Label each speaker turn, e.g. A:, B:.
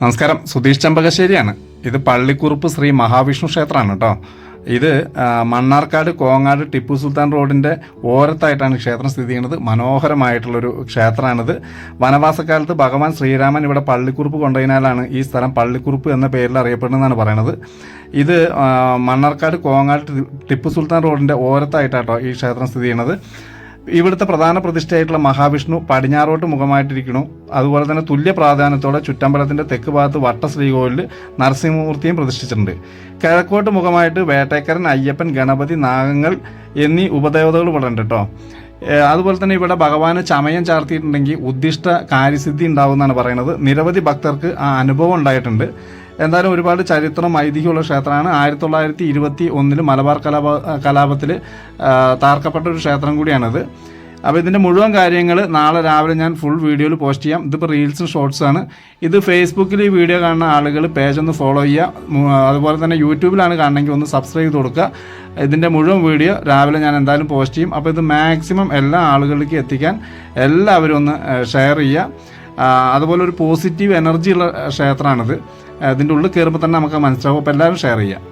A: നമസ്കാരം, സുധീഷ് ചെമ്പകശ്ശേരിയാണ്. ഇത് പള്ളിക്കുറുപ്പ് ശ്രീ മഹാവിഷ്ണു ക്ഷേത്രമാണ് കേട്ടോ. ഇത് മണ്ണാർക്കാട് കോങ്ങാട് ടിപ്പു സുൽത്താൻ റോഡിൻ്റെ ഓരത്തായിട്ടാണ് ക്ഷേത്രം സ്ഥിതി ചെയ്യുന്നത്. മനോഹരമായിട്ടുള്ളൊരു ക്ഷേത്രമാണിത്. വനവാസക്കാലത്ത് ഭഗവാൻ ശ്രീരാമൻ ഇവിടെ പള്ളിക്കുറുപ്പ് കൊണ്ടതിനാലാണ് ഈ സ്ഥലം പള്ളിക്കുറുപ്പ് എന്ന പേരിൽ അറിയപ്പെടുന്നതെന്നാണ് പറയുന്നത്. ഇത് മണ്ണാർക്കാട് കോങ്ങാട് ടിപ്പു സുൽത്താൻ റോഡിൻ്റെ ഓരത്തായിട്ടാട്ടോ ഈ ക്ഷേത്രം സ്ഥിതി ചെയ്യുന്നത്. ഇവിടുത്തെ പ്രധാന പ്രതിഷ്ഠയായിട്ടുള്ള മഹാവിഷ്ണു പടിഞ്ഞാറോട്ട് മുഖമായിട്ടിരിക്കുന്നു. അതുപോലെ തന്നെ തുല്യ പ്രാധാന്യത്തോടെ ചുറ്റമ്പലത്തിൻ്റെ തെക്ക് ഭാഗത്ത് വട്ട ശ്രീകോവിലിൽ നരസിംഹമൂർത്തിയും പ്രതിഷ്ഠിച്ചിട്ടുണ്ട്. കിഴക്കോട്ട് മുഖമായിട്ട് വേട്ടേക്കരൻ, അയ്യപ്പൻ, ഗണപതി, നാഗങ്ങൾ എന്നീ ഉപദേവതകൾ ഇവിടെ ഉണ്ട് കേട്ടോ. അതുപോലെ തന്നെ ഇവിടെ ഭഗവാന് ചമയം ചാർത്തിയിട്ടുണ്ടെങ്കിൽ ഉദ്ദിഷ്ട കാര്യസിദ്ധി ഉണ്ടാവുമെന്നാണ് പറയുന്നത്. നിരവധി ഭക്തർക്ക് ആ അനുഭവം ഉണ്ടായിട്ടുണ്ട്. എന്തായാലും ഒരുപാട് ചരിത്രം ഐതിഹ്യമുള്ള ക്ഷേത്രമാണ്. 1921 മലബാർ കലാപത്തിൽ താർക്കപ്പെട്ട ഒരു ക്ഷേത്രം കൂടിയാണിത്. അപ്പോൾ ഇതിൻ്റെ മുഴുവൻ കാര്യങ്ങൾ നാളെ രാവിലെ ഞാൻ ഫുൾ വീഡിയോയിൽ പോസ്റ്റ് ചെയ്യാം. ഇതിപ്പോൾ റീൽസും ഷോർട്സാണ്. ഇത് ഫേസ്ബുക്കിൽ ഈ വീഡിയോ കാണുന്ന ആളുകൾ പേജ് ഒന്ന് ഫോളോ ചെയ്യുക. അതുപോലെ തന്നെ യൂട്യൂബിലാണ് കാണണമെങ്കിൽ ഒന്ന് സബ്സ്ക്രൈബ് ചെയ്ത് കൊടുക്കുക. ഇതിൻ്റെ മുഴുവൻ വീഡിയോ രാവിലെ ഞാൻ എന്തായാലും പോസ്റ്റ് ചെയ്യും. അപ്പോൾ ഇത് മാക്സിമം എല്ലാ ആളുകളിലേക്ക് എത്തിക്കാൻ എല്ലാവരും ഒന്ന് ഷെയർ ചെയ്യുക. അതുപോലെ ഒരു പോസിറ്റീവ് എനർജി ഉള്ള ക്ഷേത്രമാണിത്. ഇതിൻ്റെ ഉള്ളിൽ കയറുമ്പോൾ തന്നെ നമുക്ക് മനസ്സിലാവും. അപ്പോൾ എല്ലാവരും ഷെയർ ചെയ്യുക.